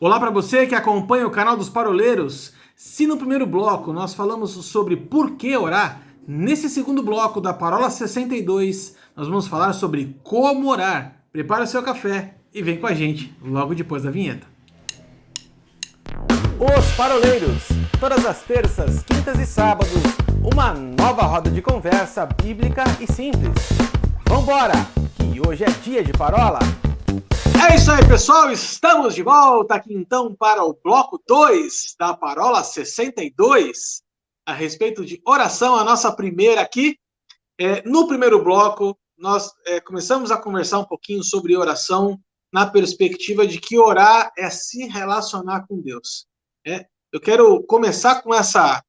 Olá para você que acompanha o canal dos Paroleiros. Se no primeiro bloco nós falamos sobre por que orar, nesse segundo bloco da Parola 62 nós vamos falar sobre como orar. Prepare o seu café e vem com a gente logo depois da vinheta. Os Paroleiros, todas as terças, quintas e sábados, uma nova roda de conversa bíblica e simples. Vambora, que hoje é dia de parola! É isso aí, pessoal, estamos de volta aqui então para o bloco 2 da Parola 62, a respeito de oração, a nossa primeira aqui. No primeiro bloco, nós começamos a conversar um pouquinho sobre oração na perspectiva de que orar é se relacionar com Deus. Eu quero começar com essa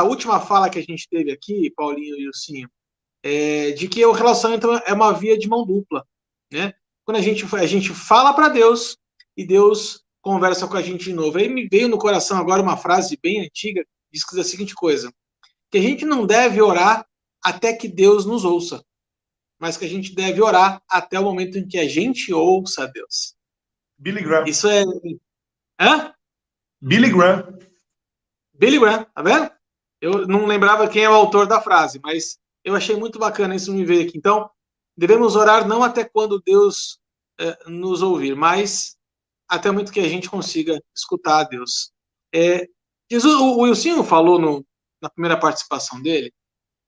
última fala que a gente teve aqui, Paulinho e Ilcinho, de que o relacionamento é uma via de mão dupla, né? Quando a gente fala para Deus e Deus conversa com a gente de novo. Aí me veio no coração agora uma frase bem antiga, diz a seguinte coisa, que a gente não deve orar até que Deus nos ouça, mas que a gente deve orar até o momento em que a gente ouça a Deus. Billy Graham. Isso é... Hã? Billy Graham. Billy Graham, tá vendo? Eu não lembrava quem é o autor da frase, mas eu achei muito bacana isso me ver aqui. Então, devemos orar não até quando Deus nos ouvir, mas até muito que a gente consiga escutar a Deus. Jesus, o Wilson falou na primeira participação dele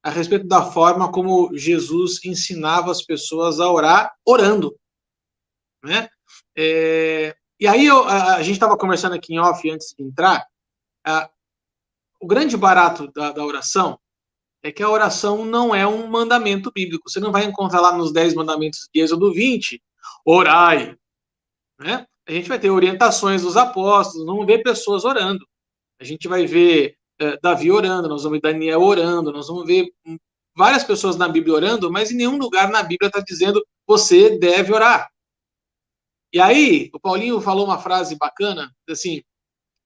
a respeito da forma como Jesus ensinava as pessoas a orar orando, né? E aí a gente estava conversando aqui em off antes de entrar. O grande barato da oração é que a oração não é um mandamento bíblico. Você não vai encontrar lá nos 10 mandamentos de Êxodo 20, orai, né? A gente vai ter orientações dos apóstolos, não vamos ver pessoas orando. A gente vai ver Davi orando, nós vamos ver Daniel orando, nós vamos ver várias pessoas na Bíblia orando, mas em nenhum lugar na Bíblia está dizendo você deve orar. E aí, o Paulinho falou uma frase bacana, assim,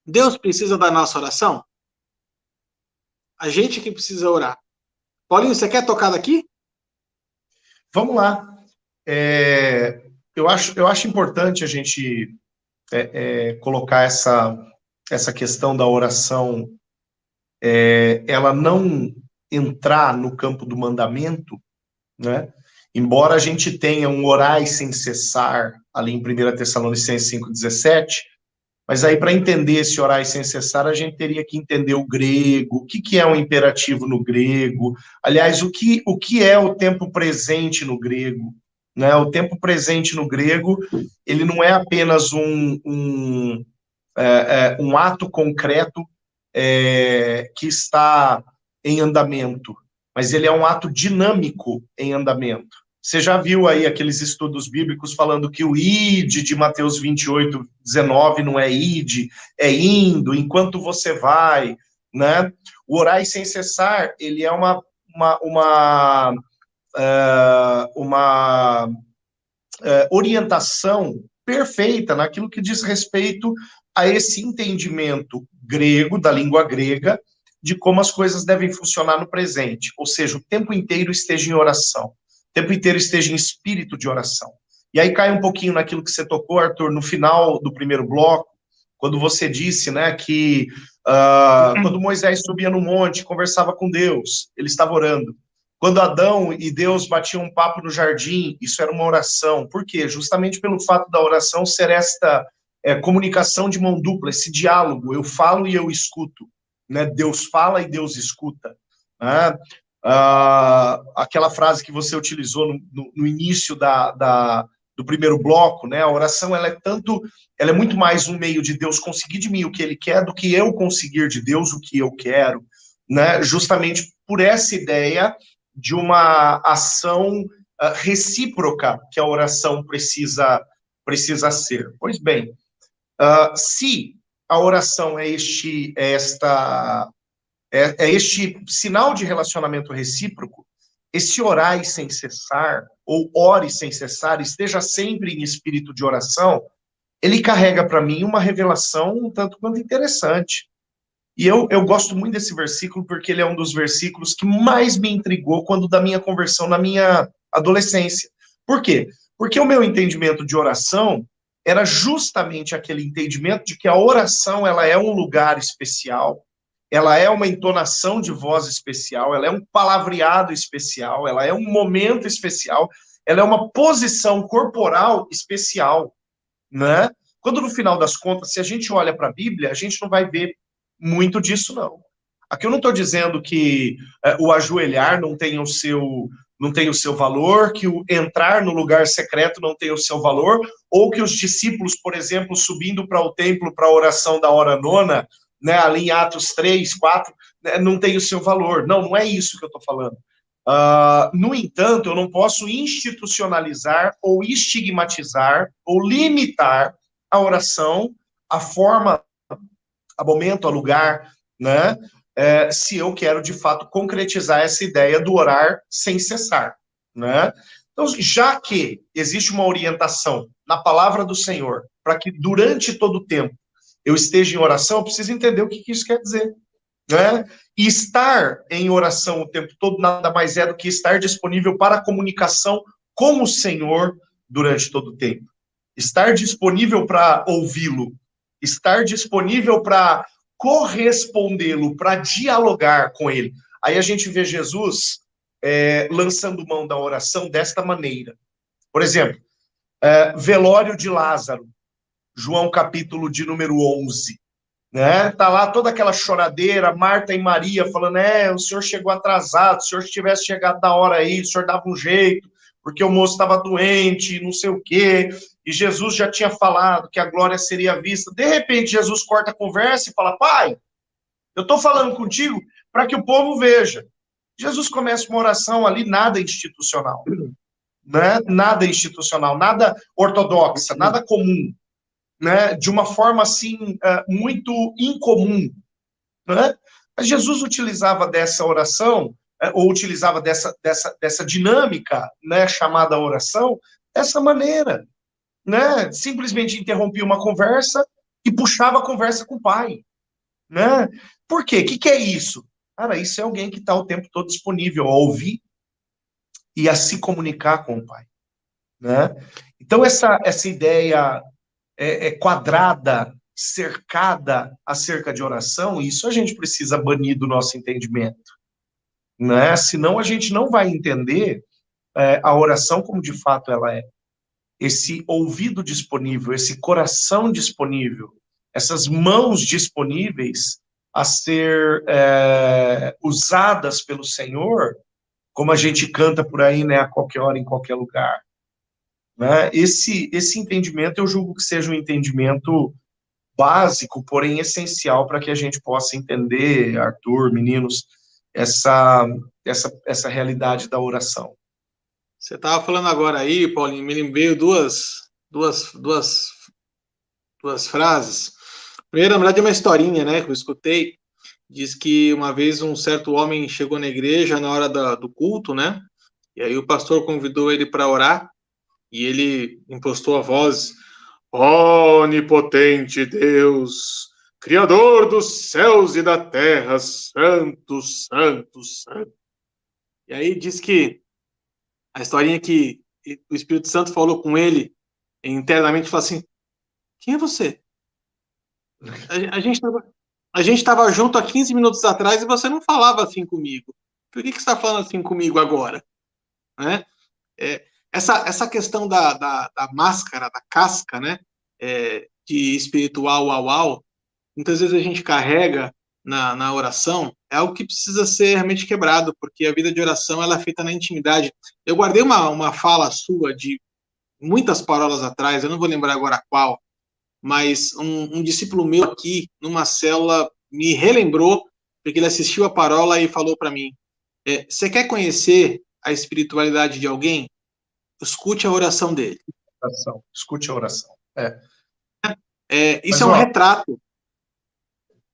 Deus precisa da nossa oração? A gente que precisa orar. Paulinho, você quer tocar daqui? Vamos lá. Eu acho importante a gente colocar essa questão da oração, ela não entrar no campo do mandamento, né? Embora a gente tenha um orai sem cessar, ali em 1 Tessalonicenses 5,17, mas aí para entender esse orai sem cessar, a gente teria que entender o grego, o que é um imperativo no grego, aliás, o que é o tempo presente no grego, né? O tempo presente no grego, ele não é apenas um ato concreto que está em andamento, mas ele é um ato dinâmico em andamento. Você já viu aí aqueles estudos bíblicos falando que o id de Mateus 28:19 não é id, é indo, enquanto você vai, né? O orai sem cessar, ele é uma orientação perfeita naquilo que diz respeito a esse entendimento grego, da língua grega, de como as coisas devem funcionar no presente, ou seja, o tempo inteiro esteja em oração, o tempo inteiro esteja em espírito de oração. E aí cai um pouquinho naquilo que você tocou, Arthur, no final do primeiro bloco, quando você disse, né, que quando Moisés subia no monte, conversava com Deus, ele estava orando. Quando Adão e Deus batiam um papo no jardim, isso era uma oração. Por quê? Justamente pelo fato da oração ser esta comunicação de mão dupla, esse diálogo, eu falo e eu escuto, né? Deus fala e Deus escuta. Né? Aquela frase que você utilizou no início do primeiro bloco, né? A oração ela é muito mais um meio de Deus conseguir de mim o que Ele quer do que eu conseguir de Deus o que eu quero, né? Justamente por essa ideia de uma ação recíproca que a oração precisa ser. Pois bem, se a oração é este sinal de relacionamento recíproco, esse orai sem cessar, ou ore sem cessar, esteja sempre em espírito de oração, ele carrega para mim uma revelação um tanto quanto interessante. E eu gosto muito desse versículo porque ele é um dos versículos que mais me intrigou quando da minha conversão na minha adolescência. Por quê? Porque o meu entendimento de oração era justamente aquele entendimento de que a oração ela é um lugar especial, ela é uma entonação de voz especial, ela é um palavreado especial, ela é um momento especial, ela é uma posição corporal especial, né? Quando no final das contas, se a gente olha para a Bíblia, a gente não vai ver muito disso, não. Aqui eu não estou dizendo que o ajoelhar não tem o seu valor, que o entrar no lugar secreto não tem o seu valor, ou que os discípulos, por exemplo, subindo para o templo para a oração da hora nona, né, ali em Atos 3, 4, né, não tem o seu valor. Não, não é isso que eu estou falando. No entanto, eu não posso institucionalizar ou estigmatizar ou limitar a oração, a forma, a momento, a lugar, né? Se eu quero, de fato, concretizar essa ideia do orar sem cessar, né? Então, já que existe uma orientação na palavra do Senhor para que durante todo o tempo eu esteja em oração, eu preciso entender o que isso quer dizer, né? E estar em oração o tempo todo nada mais é do que estar disponível para a comunicação com o Senhor durante todo o tempo. Estar disponível para ouvi-lo, estar disponível para correspondê-lo, para dialogar com ele. Aí a gente vê Jesus lançando mão da oração desta maneira. Por exemplo, velório de Lázaro, João capítulo de número 11. Né? Tá lá toda aquela choradeira, Marta e Maria falando, o senhor chegou atrasado, se o senhor tivesse chegado na hora aí, o senhor dava um jeito, porque o moço estava doente, não sei o quê, e Jesus já tinha falado que a glória seria vista. De repente, Jesus corta a conversa e fala, pai, eu estou falando contigo para que o povo veja. Jesus começa uma oração ali, nada institucional, né? Nada institucional, nada ortodoxa, nada comum. Né, de uma forma assim muito incomum, né? Mas Jesus utilizava dessa oração ou utilizava dessa dinâmica, né, chamada oração, dessa maneira, né? Simplesmente interrompia uma conversa e puxava a conversa com o Pai, né? Por quê? O que é isso? Cara, isso é alguém que está o tempo todo disponível a ouvir e a se comunicar com o Pai, né? Então essa ideia quadrada, cercada acerca de oração, isso a gente precisa banir do nosso entendimento, né? Senão a gente não vai entender a oração como de fato ela é. Esse ouvido disponível, esse coração disponível, essas mãos disponíveis a ser usadas pelo Senhor, como a gente canta por aí, né, a qualquer hora, em qualquer lugar. Né? Esse entendimento eu julgo que seja um entendimento básico, porém essencial para que a gente possa entender, Arthur, meninos, essa realidade da oração. Você estava falando agora aí, Paulinho, me lembrei duas frases. Primeiro, na verdade, é uma historinha, né, que eu escutei. Diz que uma vez um certo homem chegou na igreja na hora do culto, né? E aí o pastor convidou ele para orar. E ele impostou a voz, onipotente Deus, Criador dos céus e da terra, santo, santo, santo. E aí diz que a historinha que o Espírito Santo falou com ele internamente, falou assim, quem é você? A gente estava junto há 15 minutos atrás e você não falava assim comigo. Por que você está falando assim comigo agora? Né? Essa questão da máscara, da casca, né, de espiritual uau, muitas vezes a gente carrega na oração, é algo que precisa ser realmente quebrado, porque a vida de oração ela é feita na intimidade. Eu guardei uma fala sua de muitas parolas atrás, eu não vou lembrar agora qual, mas um discípulo meu aqui, numa célula, me relembrou, porque ele assistiu a parola e falou para mim, você quer conhecer a espiritualidade de alguém? Escute a oração dele. Escute a oração. Isso é um retrato.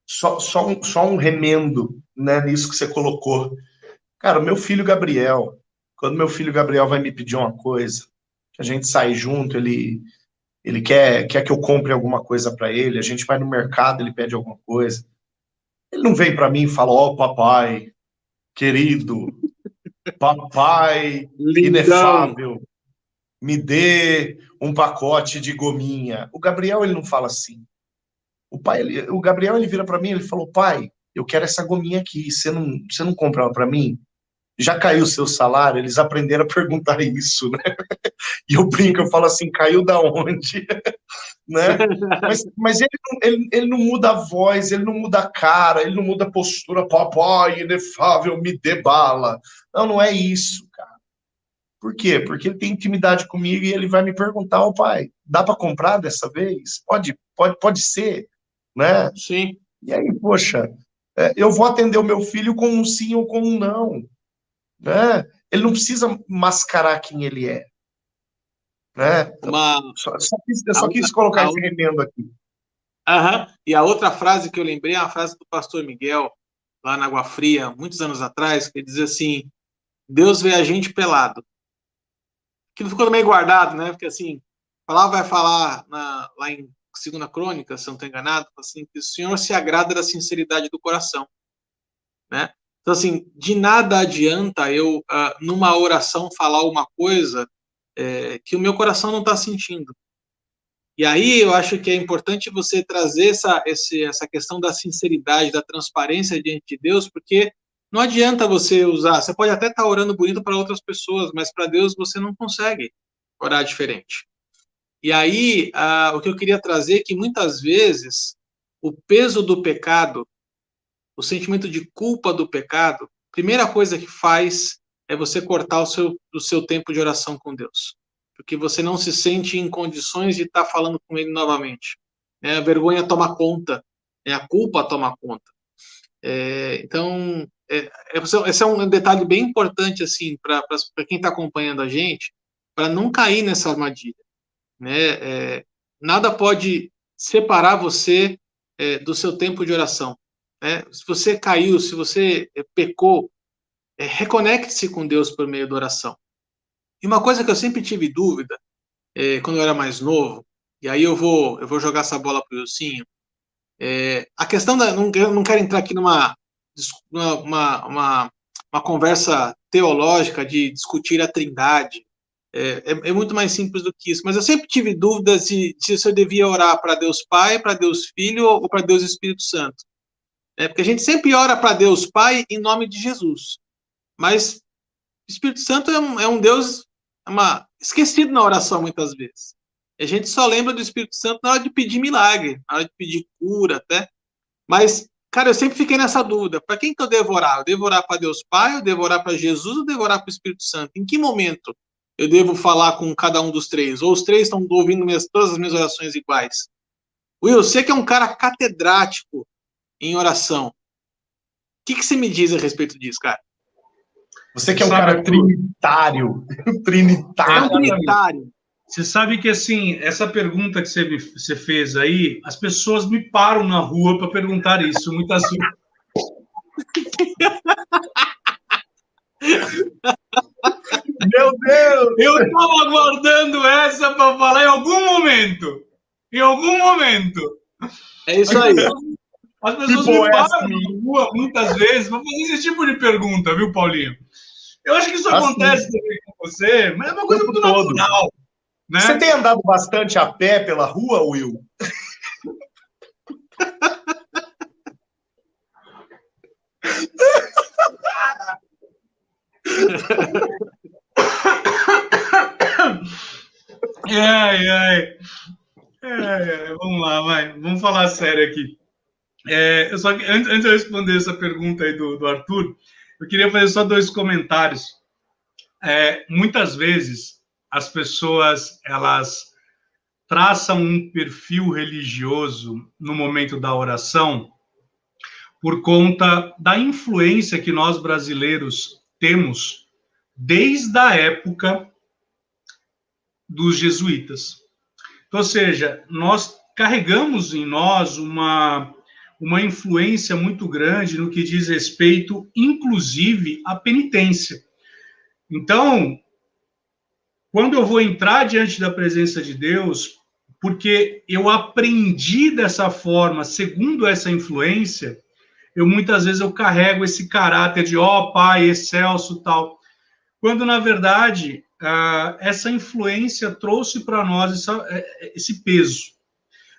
Só um remendo, né, nisso que você colocou. Cara, o meu filho Gabriel, quando meu filho Gabriel vai me pedir uma coisa, que a gente sai junto, ele quer que eu compre alguma coisa para ele, a gente vai no mercado, ele pede alguma coisa. Ele não vem para mim e fala, papai, querido, papai, Lindão. inefável. me dê um pacote de gominha. O Gabriel, ele não fala assim. O Gabriel, ele vira para mim, ele falou, pai, eu quero essa gominha aqui, você não compra ela para mim? Já caiu o seu salário? Eles aprenderam a perguntar isso, né? E eu brinco, eu falo assim, caiu da onde? Né? Mas ele não muda a voz, ele não muda a cara, ele não muda a postura, papai, inefável, me dê bala. Não é isso, cara. Por quê? Porque ele tem intimidade comigo e ele vai me perguntar, ô pai, dá para comprar dessa vez? Pode ser, né? Sim. E aí, poxa, eu vou atender o meu filho com um sim ou com um não, né? Ele não precisa mascarar quem ele é, né? Então, eu só quis colocar esse remendo aqui. E a outra frase que eu lembrei é a frase do pastor Miguel, lá na Água Fria, muitos anos atrás, que ele dizia assim, Deus vê a gente pelado. Que não ficou meio guardado, né? Porque assim, a palavra vai falar lá em 2 Crônicas, se não estou enganado, assim, que o Senhor se agrada da sinceridade do coração, né? Então, assim, de nada adianta eu, numa oração, falar uma coisa que o meu coração não está sentindo. E aí eu acho que é importante você trazer essa questão da sinceridade, da transparência diante de Deus, porque não adianta você usar, você pode até estar orando bonito para outras pessoas, mas para Deus você não consegue orar diferente. E aí, o que eu queria trazer é que muitas vezes o peso do pecado, o sentimento de culpa do pecado, a primeira coisa que faz é você cortar o seu tempo de oração com Deus. Porque você não se sente em condições de estar falando com Ele novamente. A vergonha toma conta, a culpa toma conta. Então, esse é um detalhe bem importante assim, para quem está acompanhando a gente, para não cair nessa armadilha. Né? Nada pode separar você do seu tempo de oração. Né? Se você caiu, se você pecou, reconecte-se com Deus por meio da oração. E uma coisa que eu sempre tive dúvida, quando eu era mais novo, e aí eu vou jogar essa bola para o Wilsinho, a questão da... Não quero entrar aqui numa conversa teológica de discutir a trindade, é muito mais simples do que isso, mas eu sempre tive dúvidas se eu devia orar para Deus Pai, para Deus Filho ou para Deus Espírito Santo. Porque a gente sempre ora para Deus Pai em nome de Jesus, mas o Espírito Santo é um Deus esquecido na oração muitas vezes. A gente só lembra do Espírito Santo na hora de pedir milagre, na hora de pedir cura até. Mas, cara, eu sempre fiquei nessa dúvida. Para quem que eu devo orar? Eu devo orar para Deus Pai, eu devo orar para Jesus, ou eu devo orar para o Espírito Santo? Em que momento eu devo falar com cada um dos três? Ou os três estão ouvindo todas as minhas orações iguais? Will, você que é um cara catedrático em oração, o que você me diz a respeito disso, cara? Você que é um cara trinitário. Trinitário. É um trinitário. Você sabe que, assim, essa pergunta que você fez aí, as pessoas me param na rua para perguntar isso, muitas vezes. Meu Deus! Eu estava aguardando essa para falar em algum momento. Em algum momento. É isso aí. As pessoas me param na rua muitas vezes para fazer esse tipo de pergunta, viu, Paulinho? Eu acho que isso acontece também com você, mas é uma coisa muito natural. Né? Você tem andado bastante a pé pela rua, Will? Vamos lá, vai. Vamos falar sério aqui. Antes de eu responder essa pergunta aí do Arthur, eu queria fazer só 2 comentários. Muitas vezes as pessoas elas traçam um perfil religioso no momento da oração por conta da influência que nós brasileiros temos desde a época dos jesuítas. Então, ou seja, nós carregamos em nós uma influência muito grande no que diz respeito, inclusive, à penitência. Então, quando eu vou entrar diante da presença de Deus, porque eu aprendi dessa forma, segundo essa influência, muitas vezes eu carrego esse caráter de, Pai, excelso, tal. Quando, na verdade, essa influência trouxe para nós esse peso.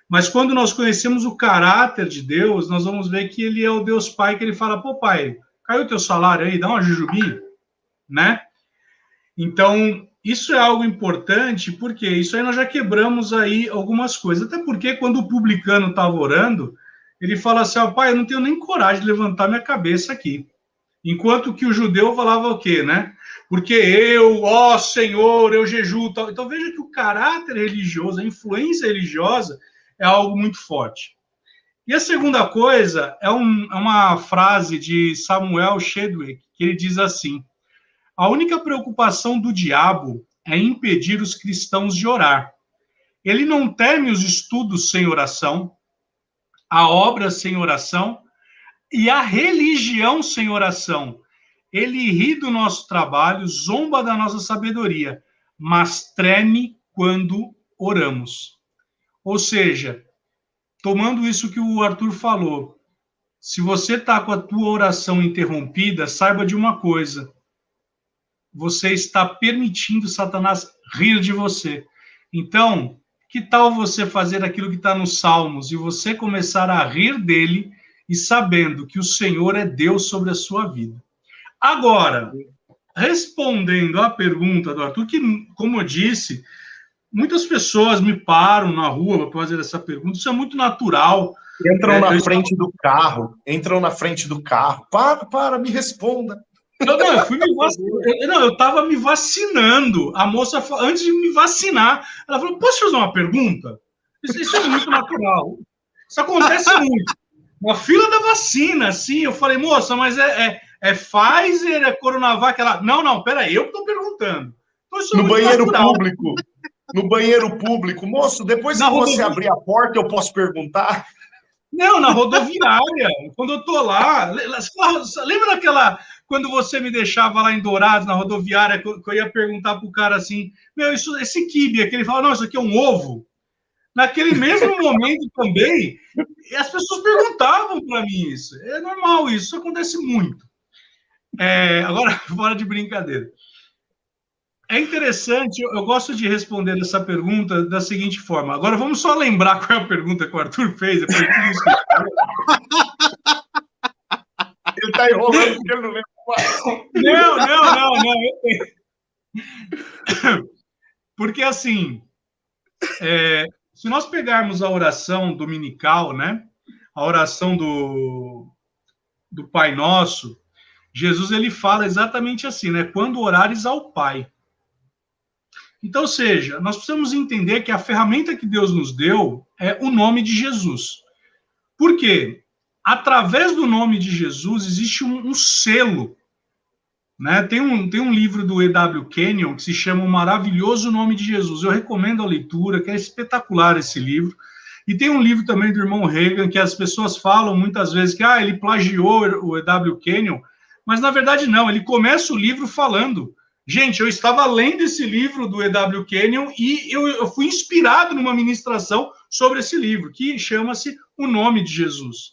Mas quando nós conhecemos o caráter de Deus, nós vamos ver que ele é o Deus Pai, que ele fala, pô, pai, caiu o teu salário aí, dá uma jujubinha, né? Então, isso é algo importante, porque isso aí nós já quebramos aí algumas coisas. Até porque quando o publicano estava orando, ele fala assim, pai, eu não tenho nem coragem de levantar minha cabeça aqui. Enquanto que o judeu falava o quê, né? Porque eu, ó Senhor, eu jejuo. Tal. Então veja que o caráter religioso, a influência religiosa é algo muito forte. E a segunda coisa é uma frase de Samuel Chadwick, que ele diz assim, a única preocupação do diabo é impedir os cristãos de orar. Ele não teme os estudos sem oração, a obra sem oração e a religião sem oração. Ele ri do nosso trabalho, zomba da nossa sabedoria, mas treme quando oramos. Ou seja, tomando isso que o Arthur falou, se você está com a tua oração interrompida, saiba de uma coisa, você está permitindo Satanás rir de você. Então, que tal você fazer aquilo que está nos Salmos e você começar a rir dele e sabendo que o Senhor é Deus sobre a sua vida? Agora, respondendo à pergunta do Arthur, que, como eu disse, muitas pessoas me param na rua para fazer essa pergunta, isso é muito natural. Entram na frente do carro, Para, me responda. Eu fui me vacinar. Eu estava me vacinando. A moça, antes de me vacinar, ela falou, posso fazer uma pergunta? Isso é muito natural. Isso acontece muito. Na fila da vacina, assim, eu falei, moça, mas é Pfizer, é Coronavac? Ela, não, peraí, eu que estou perguntando. Então, no banheiro público. No banheiro público. Moço, depois que você abrir a porta, eu posso perguntar? Não, na rodoviária. Quando eu tô lá... Lembra daquela... Quando você me deixava lá em Dourados, na rodoviária, que eu ia perguntar pro cara assim, esse quibe aqui, ele fala, não, isso aqui é um ovo. Naquele mesmo momento também, as pessoas perguntavam para mim isso. É normal isso acontece muito. Agora, fora de brincadeira. É interessante, eu gosto de responder essa pergunta da seguinte forma. Agora, vamos só lembrar qual é a pergunta que o Arthur fez. Depois de tudo isso ele está enrolando porque ele não lembra mais. Não. Porque, assim, se nós pegarmos a oração dominical, né? A oração do Pai Nosso, Jesus ele fala exatamente assim, né? Quando orares ao Pai. Então, ou seja, nós precisamos entender que a ferramenta que Deus nos deu é o nome de Jesus. Por quê? Através do nome de Jesus existe um selo. Né? Tem um livro do E.W. Kenyon que se chama O Maravilhoso Nome de Jesus. Eu recomendo a leitura, que é espetacular esse livro. E tem um livro também do irmão Reagan, que as pessoas falam muitas vezes que ele plagiou o E.W. Kenyon, mas na verdade não, ele começa o livro falando... Gente, eu estava lendo esse livro do E.W. Kenyon e eu fui inspirado numa ministração sobre esse livro, que chama-se O Nome de Jesus.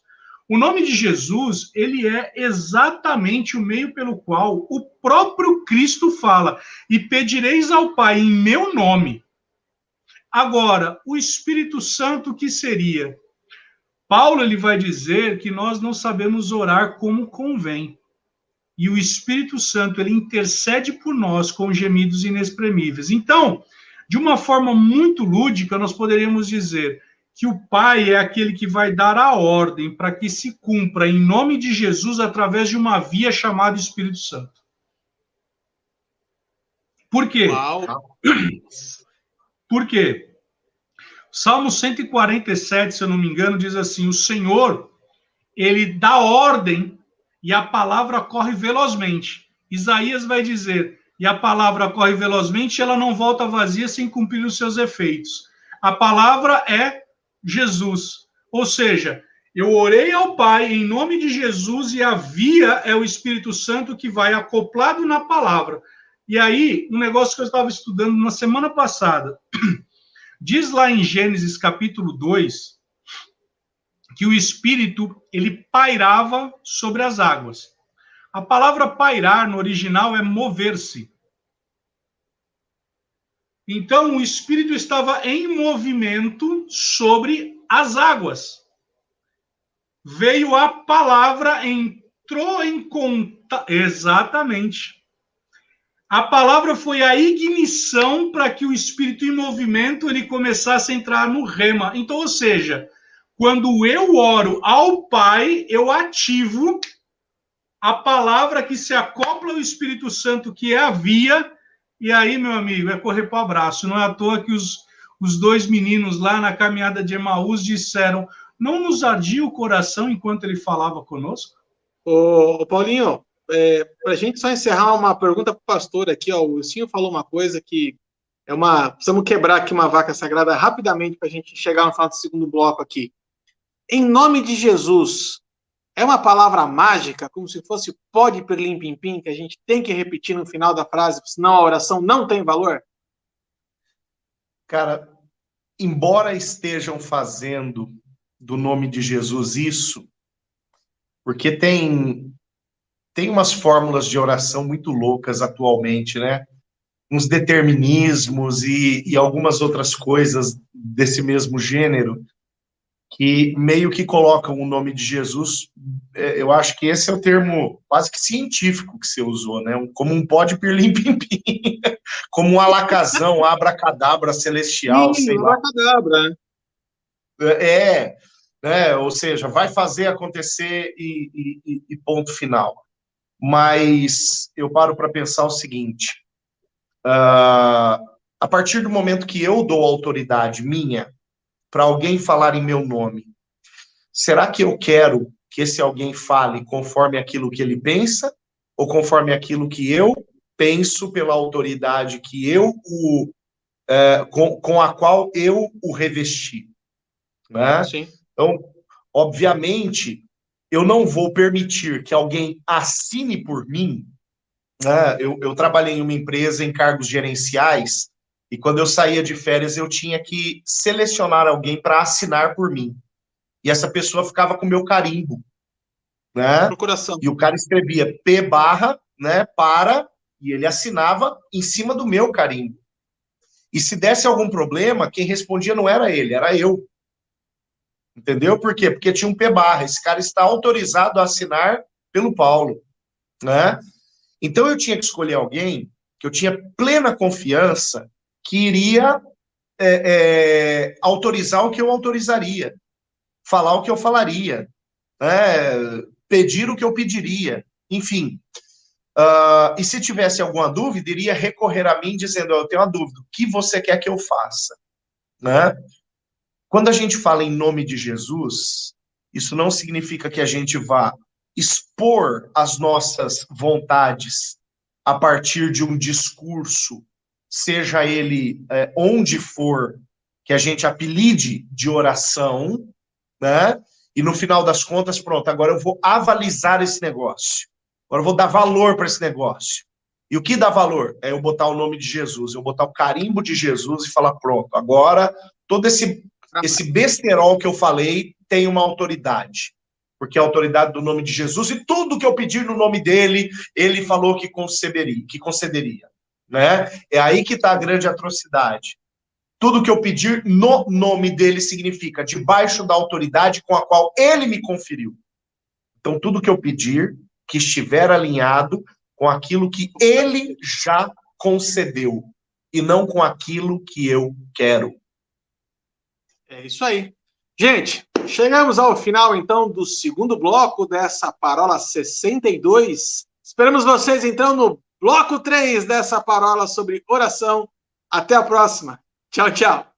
O nome de Jesus, ele é exatamente o meio pelo qual o próprio Cristo fala, e pedireis ao Pai em meu nome. Agora, o Espírito Santo, o que seria? Paulo ele vai dizer que nós não sabemos orar como convém. E o Espírito Santo, ele intercede por nós com gemidos inexprimíveis. Então, de uma forma muito lúdica, nós poderíamos dizer que o Pai é aquele que vai dar a ordem para que se cumpra em nome de Jesus através de uma via chamada Espírito Santo. Por quê? Uau. Por quê? Salmo 147, se eu não me engano, diz assim, o Senhor, ele dá ordem e a palavra corre velozmente. Isaías vai dizer, e a palavra corre velozmente, ela não volta vazia sem cumprir os seus efeitos. A palavra é Jesus. Ou seja, eu orei ao Pai em nome de Jesus e a via é o Espírito Santo que vai acoplado na palavra. E aí, um negócio que eu estava estudando na semana passada, diz lá em Gênesis capítulo 2, que o Espírito, ele pairava sobre as águas. A palavra pairar, no original, é mover-se. Então, o Espírito estava em movimento sobre as águas. Veio a palavra, entrou em contato. Exatamente. A palavra foi a ignição para que o Espírito em movimento ele começasse a entrar no rema. Então, ou seja, quando eu oro ao Pai, eu ativo a palavra que se acopla ao Espírito Santo, que é a via. E aí, meu amigo, é correr para o abraço. Não é à toa que os dois meninos lá na caminhada de Emaús disseram: não nos ardia o coração enquanto ele falava conosco? Ô Paulinho, para a gente só encerrar, uma pergunta para o pastor aqui, ó. O Wilson falou uma coisa que precisamos quebrar aqui uma vaca sagrada rapidamente para a gente chegar no final do segundo bloco aqui. Em nome de Jesus, é uma palavra mágica, como se fosse pó de pirlim-pim-pim, que a gente tem que repetir no final da frase, senão a oração não tem valor? Cara, embora estejam fazendo do nome de Jesus isso, porque tem umas fórmulas de oração muito loucas atualmente, né? Uns determinismos e algumas outras coisas desse mesmo gênero, que meio que colocam o nome de Jesus. Eu acho que esse é o termo quase que científico que você usou, né? Como um pó de pirlim-pim-pim, como um alakazam, abracadabra celestial, Sim, sei lá. abracadabra, né? Ou seja, vai fazer acontecer e ponto final. Mas eu paro para pensar o seguinte: a partir do momento que eu dou autoridade minha para alguém falar em meu nome, será que eu quero que esse alguém fale conforme aquilo que ele pensa ou conforme aquilo que eu penso pela autoridade que com a qual eu o revesti? Né? Sim. Então, obviamente, eu não vou permitir que alguém assine por mim. Né? Eu trabalhei em uma empresa em cargos gerenciais e quando eu saía de férias eu tinha que selecionar alguém para assinar por mim. E essa pessoa ficava com o meu carimbo. Né? Procuração. E o cara escrevia P barra, né, para, e ele assinava em cima do meu carimbo. E se desse algum problema, quem respondia não era ele, era eu. Entendeu? Por quê? Porque tinha um P barra. Esse cara está autorizado a assinar pelo Paulo. Né? Então eu tinha que escolher alguém que eu tinha plena confiança que iria autorizar o que eu autorizaria, falar o que eu falaria, pedir o que eu pediria, enfim. E se tivesse alguma dúvida, iria recorrer a mim dizendo: eu tenho uma dúvida, o que você quer que eu faça? Né? Quando a gente fala em nome de Jesus, isso não significa que a gente vá expor as nossas vontades a partir de um discurso, seja ele onde for, que a gente apelide de oração, né? E no final das contas, pronto, agora eu vou avalizar esse negócio. Agora eu vou dar valor para esse negócio. E o que dá valor? É eu botar o nome de Jesus, eu botar o carimbo de Jesus e falar: pronto, agora todo esse besterol que eu falei tem uma autoridade. Porque é a autoridade do nome de Jesus, e tudo que eu pedir no nome dele, ele falou que concederia. Né? É aí que está a grande atrocidade. Tudo que eu pedir no nome dele significa debaixo da autoridade com a qual ele me conferiu. Então, tudo que eu pedir, que estiver alinhado com aquilo que ele já concedeu, e não com aquilo que eu quero. É isso aí. Gente, chegamos ao final, então, do segundo bloco dessa Parola 62. Esperamos vocês, então, no bloco 3 dessa Parola sobre oração. Até a próxima. Tchau, tchau.